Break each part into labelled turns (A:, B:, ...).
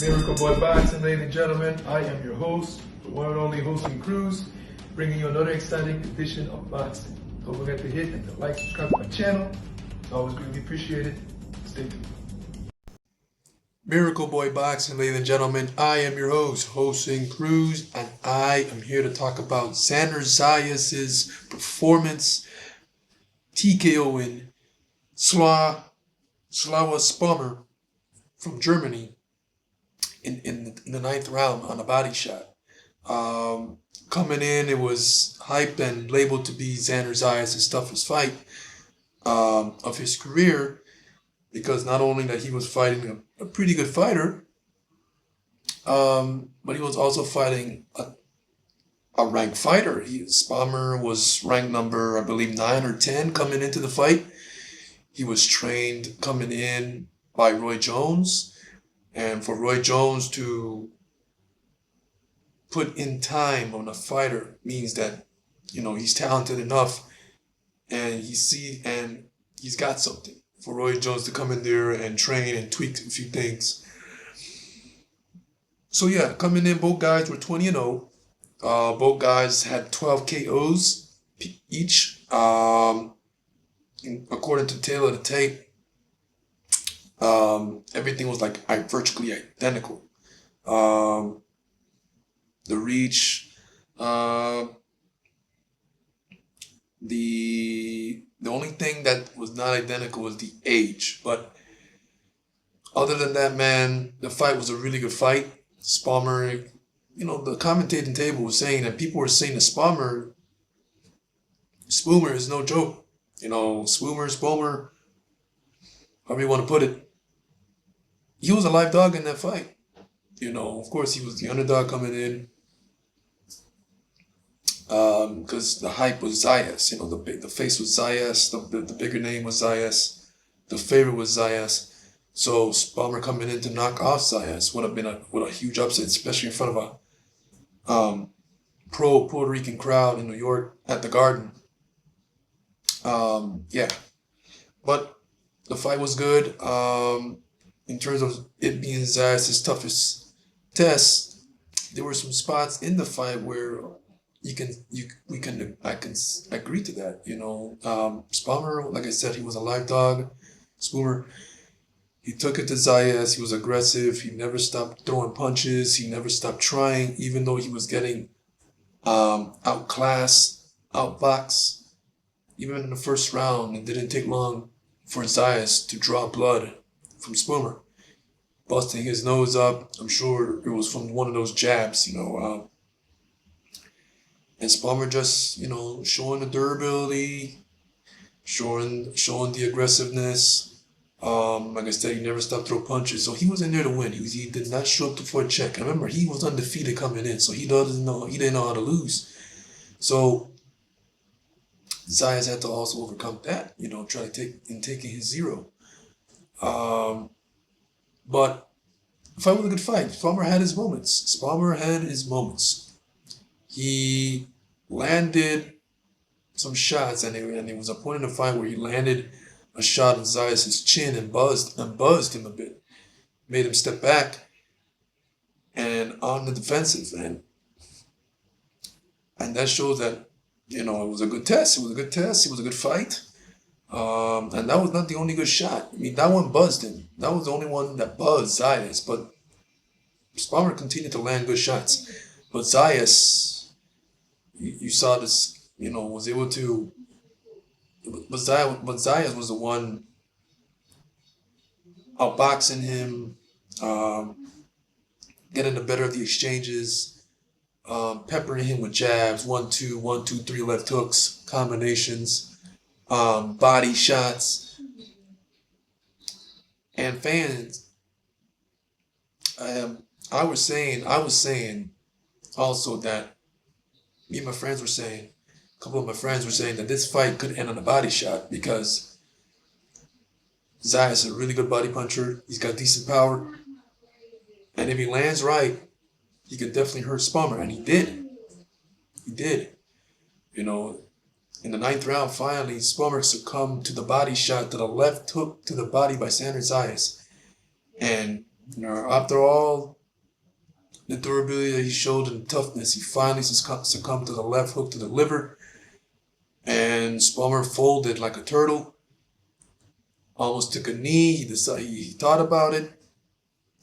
A: Miracle Boy Boxing, ladies and gentlemen. I am your host, the one and only Hosting Cruz, bringing you another exciting edition of boxing. Don't forget to hit and to like, subscribe to my channel. It's always greatly appreciated. Stay tuned. Miracle Boy Boxing, ladies and gentlemen. I am your host, Hosting Cruz, and I am here to talk about Xander Zayas' performance, TKOing Slawa Spomer from Germany in the ninth round on a body shot. Coming in, it was hyped and labeled to be Xander Zayas' toughest fight of his career, because not only that he was fighting a pretty good fighter, but he was also fighting a ranked fighter. Spomer was ranked number, I believe, 9 or 10 coming into the fight. He was trained coming in by Roy Jones. And for Roy Jones to put in time on a fighter means that, he's talented enough and he's got something. For Roy Jones to come in there and train and tweak a few things. So yeah, coming in, both guys were 20-0. Both guys had 12 KOs each. According to Taylor the tape, everything was virtually identical. The reach, the only thing that was not identical was the age. But other than that, man, the fight was a really good fight. Spomer, the commentating table was saying that people were saying that Spomer is no joke. Spomer, however you want to put it, he was a live dog in that fight. Of course, he was the underdog coming in, because the hype was Zayas. The face was Zayas, the bigger name was Zayas, the favorite was Zayas. So Spomer coming in to knock off Zayas would have been a huge upset, especially in front of a pro Puerto Rican crowd in New York at the Garden. Yeah, but the fight was good. In terms of it being Zayas' toughest test, there were some spots in the fight where I can agree to that. Spomer, like I said, he was a live dog. Spomer, he took it to Zayas. He was aggressive. He never stopped throwing punches. He never stopped trying, even though he was getting outclassed, outboxed. Even in the first round, it didn't take long for Zayas to draw blood from Spomer, busting his nose up. I'm sure it was from one of those jabs, and Spomer just, showing the durability, showing the aggressiveness. Like I said, he never stopped throwing punches, so he was in there to win. He did not show up for a check. And remember, he was undefeated coming in, so he didn't know how to lose. So Zayas had to also overcome that, try to taking his 0. But the fight was a good fight. Spomer had his moments. He landed some shots, and there was a point in the fight where he landed a shot on Zayas' chin and buzzed him a bit, made him step back and on the defensive, and that shows that it was a good test. It was a good test. It was a good fight. And that was not the only good shot. I mean, that one buzzed him. That was the only one that buzzed Zayas. But Spomer continued to land good shots. But Zayas, you saw this, was able to. But Zayas was the one outboxing him, getting the better of the exchanges, peppering him with jabs, 1-2, 1-2, 3 left hooks, combinations, body shots. And fans, I was saying also that me and my friends were saying, a couple of my friends were saying that this fight could end on a body shot, because Zayas is a really good body puncher. He's got decent power. And if he lands right, he could definitely hurt Spomer. And he did. In the ninth round, finally, Spomer succumbed to the body shot, to the left hook to the body by Xander Zayas. And After all the durability that he showed and toughness, he finally succumbed to the left hook to the liver, and Spomer folded like a turtle. Almost took a knee. He thought about it.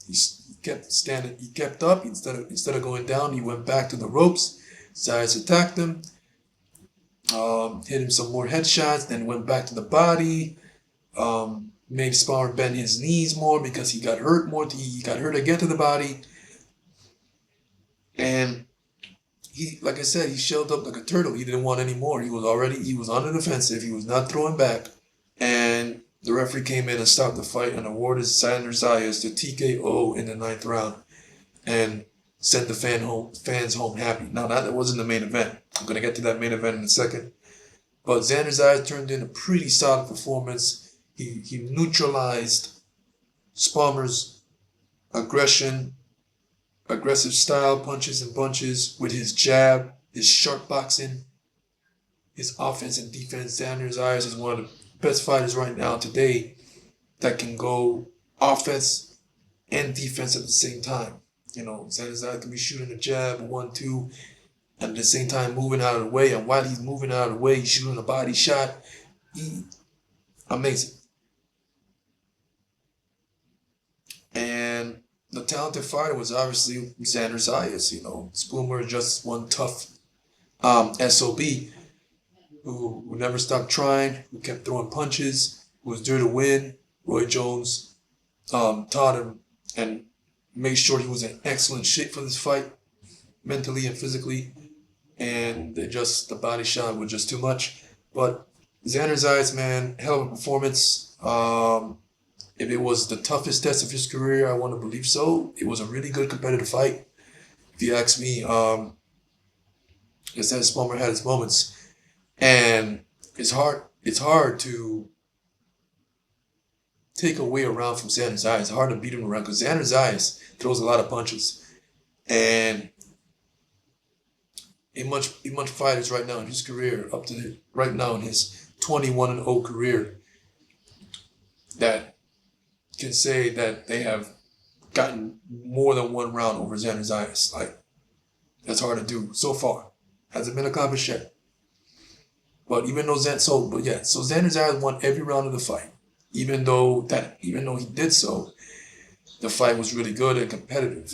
A: He kept standing. He kept up instead of going down. He went back to the ropes. Zayas attacked him, hit him some more headshots, then went back to the body. Made Spomer bend his knees more because he got hurt more. He got hurt again to the body, and he, like I said, he shelled up like a turtle. He didn't want any more. He was on the defensive. He was not throwing back, and the referee came in and stopped the fight and awarded Xander Zayas the TKO in the 9th round, and sent the fans home happy. Now that wasn't the main event. I'm gonna get to that main event in a second, but Xander Zayas turned in a pretty solid performance. He neutralized Spomer's aggressive style, punches and bunches with his jab, his sharp boxing, his offense and defense. Xander Zayas is one of the best fighters right now today that can go offense and defense at the same time. Xander Zayas can be shooting a jab, 1-2, and at the same time moving out of the way. And while he's moving out of the way, he's shooting a body shot. Amazing. And the talented fighter was obviously Xander Zayas. Spomer just one tough SOB who never stopped trying, who kept throwing punches, who was there to win. Roy Jones taught him and made sure he was in excellent shape for this fight, mentally and physically. And the body shot was just too much. But Xander Zayas, man, hell of a performance. If it was the toughest test of his career, I want to believe so. It was a really good competitive fight. If you ask me, Xander Spomer had his moments. And it's hard to take away a round from Xander Zayas. It's hard to beat him around because Xander Zayas throws a lot of punches. And in much fighters right now in his career, up to right now in his 21-0 career, that can say that they have gotten more than one round over Xander Zayas. That's hard to do so far. Hasn't been accomplished yet. But so Xander Zayas won every round of the fight. Even though he did so, the fight was really good and competitive.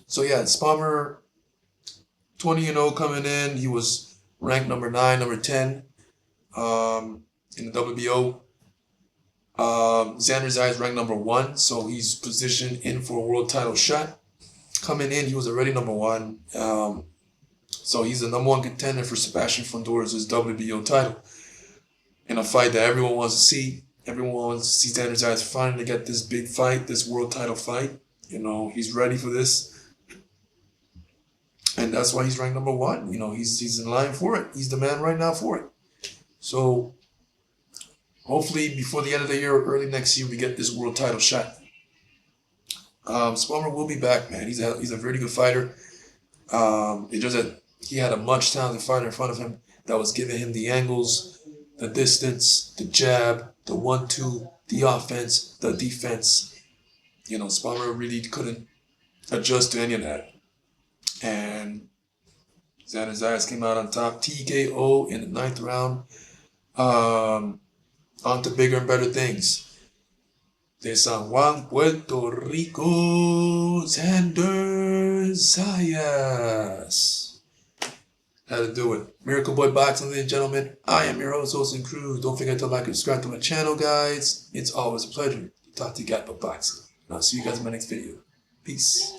A: Spomer, 20-0 coming in. He was ranked number 9, number 10 in the WBO. Xander Zayas ranked number 1, so he's positioned in for a world title shot. Coming in, he was already number 1. So he's the number 1 contender for Sebastian Fundor's WBO title. In a fight that everyone wants to see. Everyone wants to see Xander Zayas finally get this big fight, this world title fight. He's ready for this. And that's why he's ranked number 1. He's in line for it. He's the man right now for it. So hopefully before the end of the year or early next year, we get this world title shot. Spomer will be back, man. He's a very good fighter. It's just that he had a much talented fighter in front of him that was giving him the angles, the distance, the jab, the 1-2, the offense, the defense. Spomer really couldn't adjust to any of that. And Xander Zayas came out on top, TKO in the 9th round. On to bigger and better things. De San Juan, Puerto Rico, Xander Zayas. Had to do it. Miracle Boy Boxing, ladies and gentlemen. I am your host, Wilson Cruz. Don't forget to like and subscribe to my channel, guys. It's always a pleasure to talk to you guys about boxing. And I'll see you guys in my next video. Peace.